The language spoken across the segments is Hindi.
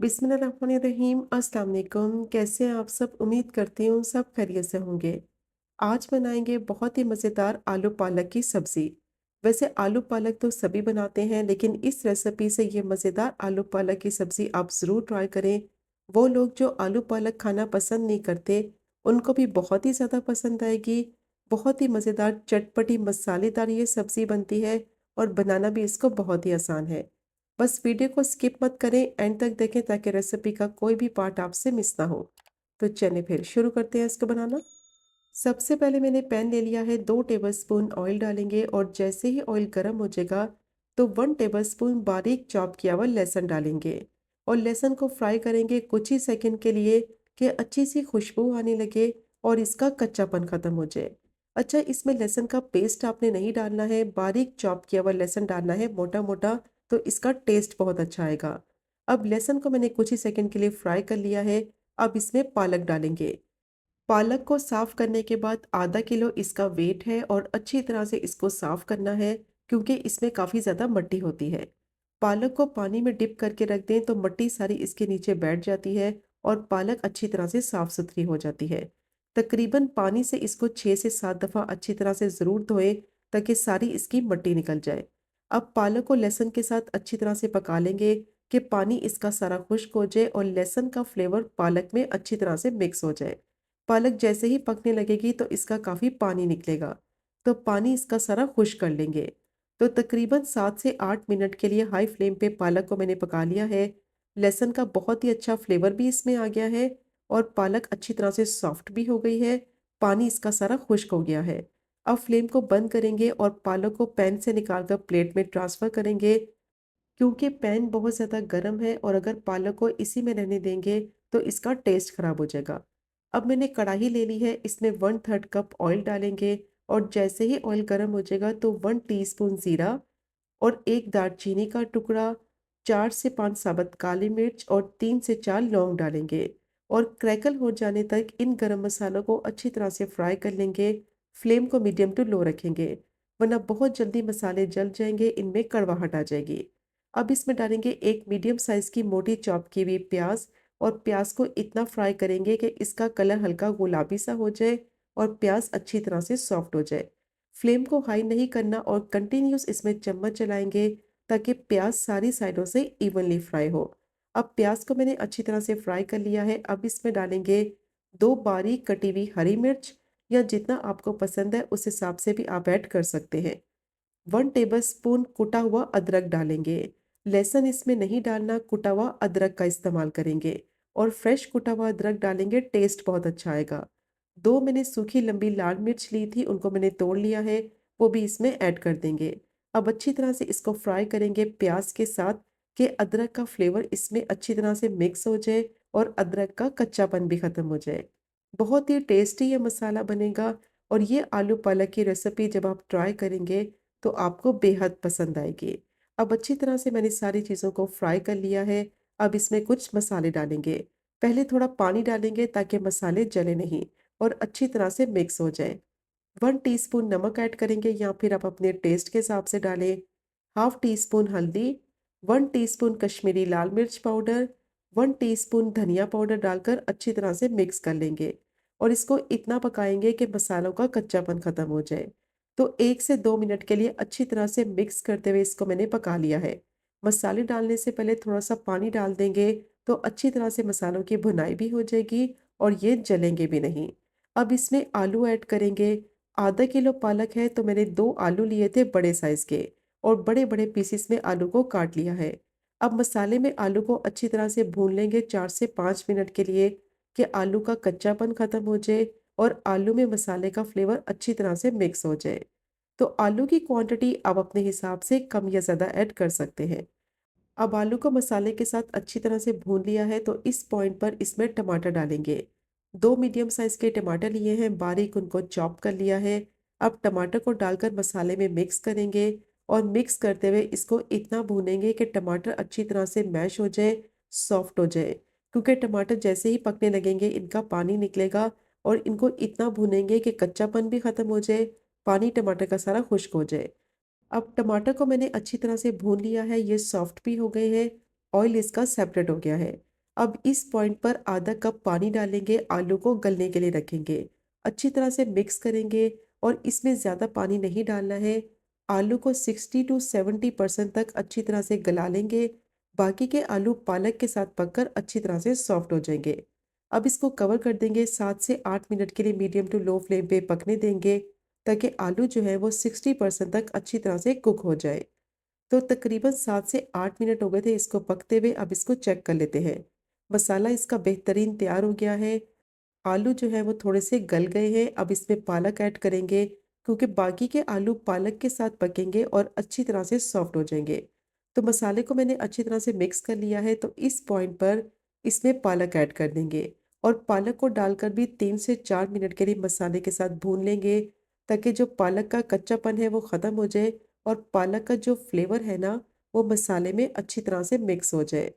बिस्मिल्लाहिर्रहमानिर्रहीम। अस्सलाम वालेकुम। कैसे हैं आप सब? उम्मीद करती हूँ सब खैरियत से होंगे। आज बनाएंगे बहुत ही मज़ेदार आलू पालक की सब्ज़ी। वैसे आलू पालक तो सभी बनाते हैं, लेकिन इस रेसिपी से ये मज़ेदार आलू पालक की सब्ज़ी आप ज़रूर ट्राई करें। वो लोग जो आलू पालक खाना पसंद नहीं करते, उनको भी बहुत ही ज़्यादा पसंद आएगी। बहुत ही मज़ेदार चटपटी मसालेदार ये सब्ज़ी बनती है और बनाना भी इसको बहुत ही आसान है। बस वीडियो को स्किप मत करें, एंड तक देखें ताकि रेसिपी का कोई भी पार्ट आपसे मिस ना हो। तो चलिए फिर शुरू करते हैं इसको बनाना। सबसे पहले मैंने पैन ले लिया है, 2 टेबलस्पून ऑयल डालेंगे और जैसे ही ऑयल गर्म हो जाएगा तो 1 टेबलस्पून बारीक चॉप किया हुआ लहसुन डालेंगे और लहसुन को फ्राई करेंगे कुछ ही सेकंड के लिए कि अच्छी सी खुशबू आने लगे और इसका कच्चापन खत्म हो जाए। अच्छा, इसमें लहसुन का पेस्ट आपने नहीं डालना है, बारीक चॉप किया हुआ लहसुन डालना है मोटा मोटा, तो इसका टेस्ट बहुत अच्छा आएगा। अब लहसुन को मैंने कुछ ही सेकंड के लिए फ्राई कर लिया है। अब इसमें पालक डालेंगे। पालक को साफ करने के बाद आधा किलो इसका वेट है और अच्छी तरह से इसको साफ करना है, क्योंकि इसमें काफ़ी ज़्यादा मिट्टी होती है। पालक को पानी में डिप करके रख दें तो मिट्टी सारी इसके नीचे बैठ जाती है और पालक अच्छी तरह से साफ सुथरी हो जाती है। तकरीबन पानी से इसको 6 से 7 दफ़ा अच्छी तरह से ज़रूर धोएं ताकि सारी इसकी मिट्टी निकल जाए। अब पालक को लहसुन के साथ अच्छी तरह से पका लेंगे कि पानी इसका सारा खुश्क हो जाए और लहसुन का फ्लेवर पालक में अच्छी तरह से मिक्स हो जाए। पालक जैसे ही पकने लगेगी तो इसका काफ़ी पानी निकलेगा, तो पानी इसका सारा खुश्क कर लेंगे। तो तकरीबन 7 से 8 मिनट के लिए हाई फ्लेम पे पालक को मैंने पका लिया है। लहसुन का बहुत ही अच्छा फ्लेवर भी इसमें आ गया है और पालक अच्छी तरह से सॉफ्ट भी हो गई है। पानी इसका सारा खुश्क हो गया है। अब फ्लेम को बंद करेंगे और पालक को पैन से निकाल कर प्लेट में ट्रांसफ़र करेंगे, क्योंकि पैन बहुत ज़्यादा गर्म है और अगर पालक को इसी में रहने देंगे तो इसका टेस्ट खराब हो जाएगा। अब मैंने कढ़ाई ले ली है, इसमें 1/3 कप ऑयल डालेंगे और जैसे ही ऑयल गर्म हो जाएगा तो 1 टीस्पून ज़ीरा और एक दालचीनी का टुकड़ा, 4 से 5 साबुत काली मिर्च और 3 से 4 लौंग डालेंगे और क्रैकल हो जाने तक इन गरम मसालों को अच्छी तरह से फ्राई कर लेंगे। फ्लेम को मीडियम टू लो रखेंगे, वरना बहुत जल्दी मसाले जल जाएंगे, इनमें कड़वाहट आ जाएगी। अब इसमें डालेंगे एक मीडियम साइज़ की मोटी चॉप की हुई प्याज और प्याज को इतना फ्राई करेंगे कि इसका कलर हल्का गुलाबी सा हो जाए और प्याज अच्छी तरह से सॉफ्ट हो जाए। फ्लेम को हाई नहीं करना और कंटिन्यूस इसमें चम्मच चलाएंगे ताकि प्याज सारी साइडों से इवनली फ्राई हो। अब प्याज को मैंने अच्छी तरह से फ्राई कर लिया है। अब इसमें डालेंगे 2 बारीक कटी हुई हरी मिर्च, या जितना आपको पसंद है उस हिसाब से भी आप ऐड कर सकते हैं। 1 टेबलस्पून कुटा हुआ अदरक डालेंगे। लहसुन इसमें नहीं डालना, कुटा हुआ अदरक का इस्तेमाल करेंगे और फ्रेश कुटा हुआ अदरक डालेंगे, टेस्ट बहुत अच्छा आएगा। 2 मैंने सूखी लंबी लाल मिर्च ली थी, उनको मैंने तोड़ लिया है, वो भी इसमें ऐड कर देंगे। अब अच्छी तरह से इसको फ्राई करेंगे प्याज के साथ कि अदरक का फ्लेवर इसमें अच्छी तरह से मिक्स हो जाए और अदरक का कच्चापन भी ख़त्म हो जाए। बहुत ही टेस्टी ये मसाला बनेगा और ये आलू पालक की रेसिपी जब आप ट्राई करेंगे तो आपको बेहद पसंद आएगी। अब अच्छी तरह से मैंने सारी चीज़ों को फ्राई कर लिया है। अब इसमें कुछ मसाले डालेंगे। पहले थोड़ा पानी डालेंगे ताकि मसाले जले नहीं और अच्छी तरह से मिक्स हो जाए। 1 टीस्पून नमक ऐड करेंगे या फिर आप अपने टेस्ट के हिसाब से डालें। हाफ टी स्पून हल्दी, 1 टीस्पून कश्मीरी लाल मिर्च पाउडर, 1 टीस्पून धनिया पाउडर डालकर अच्छी तरह से मिक्स कर लेंगे और इसको इतना पकाएंगे कि मसालों का कच्चापन खत्म हो जाए। तो 1 से 2 मिनट के लिए अच्छी तरह से मिक्स करते हुए इसको मैंने पका लिया है। मसाले डालने से पहले थोड़ा सा पानी डाल देंगे तो अच्छी तरह से मसालों की भुनाई भी हो जाएगी और ये जलेंगे भी नहीं। अब इसमें आलू ऐड करेंगे। आधा किलो पालक है तो मैंने 2 आलू लिए थे बड़े साइज़ के और बड़े-बड़े पीसेस में आलू को काट लिया है। अब मसाले में आलू को अच्छी तरह से भून लेंगे 4 से 5 मिनट के लिए कि आलू का कच्चापन खत्म हो जाए और आलू में मसाले का फ्लेवर अच्छी तरह से मिक्स हो जाए। तो आलू की क्वांटिटी आप अपने हिसाब से कम या ज़्यादा ऐड कर सकते हैं। अब आलू को मसाले के साथ अच्छी तरह से भून लिया है तो इस पॉइंट पर इसमें टमाटर डालेंगे। 2 मीडियम साइज़ के टमाटर लिए हैं, बारीक उनको चॉप कर लिया है। अब टमाटर को डालकर मसाले में मिक्स करेंगे और मिक्स करते हुए इसको इतना भूनेंगे कि टमाटर अच्छी तरह से मैश हो जाए, सॉफ्ट हो जाए। क्योंकि टमाटर जैसे ही पकने लगेंगे इनका पानी निकलेगा और इनको इतना भूनेंगे कि कच्चापन भी ख़त्म हो जाए, पानी टमाटर का सारा खुश्क हो जाए। अब टमाटर को मैंने अच्छी तरह से भून लिया है, ये सॉफ्ट भी हो गए हैं, ऑयल इसका सेपरेट हो गया है। अब इस पॉइंट पर आधा कप पानी डालेंगे, आलू को गलने के लिए रखेंगे। अच्छी तरह से मिक्स करेंगे और इसमें ज़्यादा पानी नहीं डालना है। आलू को 60 टू 70% तक अच्छी तरह से गला लेंगे। बाकी के आलू पालक के साथ पककर अच्छी तरह से सॉफ्ट हो जाएंगे। अब इसको कवर कर देंगे, 7 से 8 मिनट के लिए मीडियम टू लो फ्लेम पे पकने देंगे ताकि आलू जो है वो 60% तक अच्छी तरह से कुक हो जाए। तो तकरीबन 7 से 8 मिनट हो गए थे इसको पकते हुए, अब इसको चेक कर लेते हैं। मसाला इसका बेहतरीन तैयार हो गया है। आलू जो है वो थोड़े से गल गए हैं, अब इसमें पालक ऐड करेंगे क्योंकि बाकी के आलू पालक के साथ पकेंगे और अच्छी तरह से सॉफ्ट हो जाएंगे। तो मसाले को मैंने अच्छी तरह से मिक्स कर लिया है, तो इस पॉइंट पर इसमें पालक ऐड कर देंगे और पालक को डालकर भी 3 से 4 मिनट के लिए मसाले के साथ भून लेंगे ताकि जो पालक का कच्चापन है वो ख़त्म हो जाए और पालक का जो फ्लेवर है ना वो मसाले में अच्छी तरह से मिक्स हो जाए।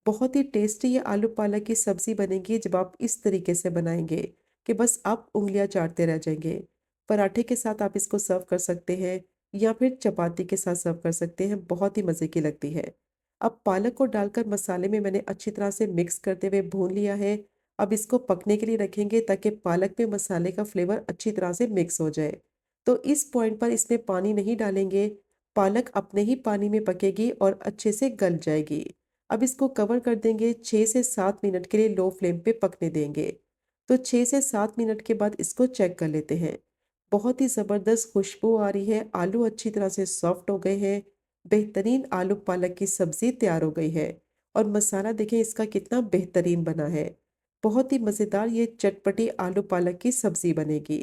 बहुत ही टेस्टी ये आलू पालक की सब्ज़ी बनेगी जब आप इस तरीके से बनाएँगे कि बस आप उँगलियाँ चाटते रह जाएँगे। पराठे के साथ आप इसको सर्व कर सकते हैं या फिर चपाती के साथ सर्व कर सकते हैं, बहुत ही मज़े की लगती है। अब पालक को डालकर मसाले में मैंने अच्छी तरह से मिक्स करते हुए भून लिया है। अब इसको पकने के लिए रखेंगे ताकि पालक में मसाले का फ्लेवर अच्छी तरह से मिक्स हो जाए। तो इस पॉइंट पर इसमें पानी नहीं डालेंगे, पालक अपने ही पानी में पकेगी और अच्छे से गल जाएगी। अब इसको कवर कर देंगे, 6 से 7 मिनट के लिए लो फ्लेम पे पकने देंगे। तो 6 से 7 मिनट के बाद इसको चेक कर लेते हैं। बहुत ही ज़बरदस्त खुशबू आ रही है, आलू अच्छी तरह से सॉफ्ट हो गए हैं, बेहतरीन आलू पालक की सब्ज़ी तैयार हो गई है और मसाला देखें इसका कितना बेहतरीन बना है। बहुत ही मज़ेदार ये चटपटी आलू पालक की सब्ज़ी बनेगी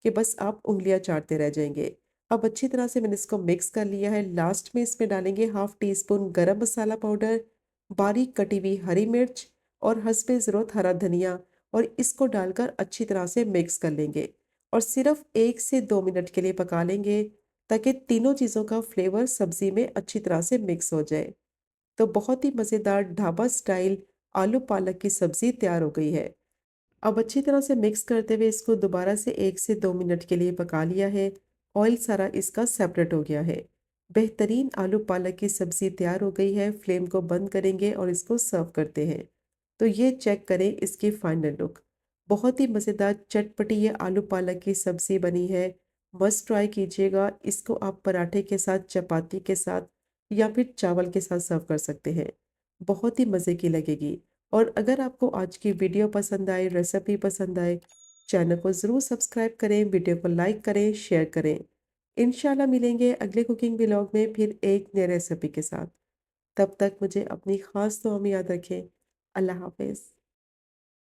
कि बस आप उँगलियाँ चाटते रह जाएँगे। अब अच्छी तरह से मैंने इसको मिक्स कर लिया है, लास्ट में इसमें डालेंगे हाफ़ टी स्पून गरम मसाला पाउडर, बारीक कटी हुई हरी मिर्च और हस्बे ज़रूरत हरा धनिया और इसको डालकर अच्छी तरह से मिक्स कर लेंगे और सिर्फ 1 से 2 मिनट के लिए पका लेंगे ताकि तीनों चीज़ों का फ्लेवर सब्ज़ी में अच्छी तरह से मिक्स हो जाए। तो बहुत ही मज़ेदार ढाबा स्टाइल आलू पालक की सब्ज़ी तैयार हो गई है। अब अच्छी तरह से मिक्स करते हुए इसको दोबारा से 1 से 2 मिनट के लिए पका लिया है। ऑयल सारा इसका सेपरेट हो गया है। बेहतरीन आलू पालक की सब्ज़ी तैयार हो गई है। फ्लेम को बंद करेंगे और इसको सर्व करते हैं। तो ये चेक करें इसकी फाइनल लुक। बहुत ही मज़ेदार चटपटी ये आलू पालक की सब्ज़ी बनी है। मस्ट ट्राई कीजिएगा। इसको आप पराठे के साथ, चपाती के साथ या फिर चावल के साथ सर्व कर सकते हैं। बहुत ही मज़े की लगेगी। और अगर आपको आज की वीडियो पसंद आए, रेसिपी पसंद आए, चैनल को ज़रूर सब्सक्राइब करें, वीडियो को लाइक करें, शेयर करें। इंशाल्लाह मिलेंगे अगले कुकिंग व्लॉग में फिर एक नई रेसिपी के साथ। तब तक मुझे अपनी ख़ास दुआ में याद रखें। अल्लाह हाफ़िज़।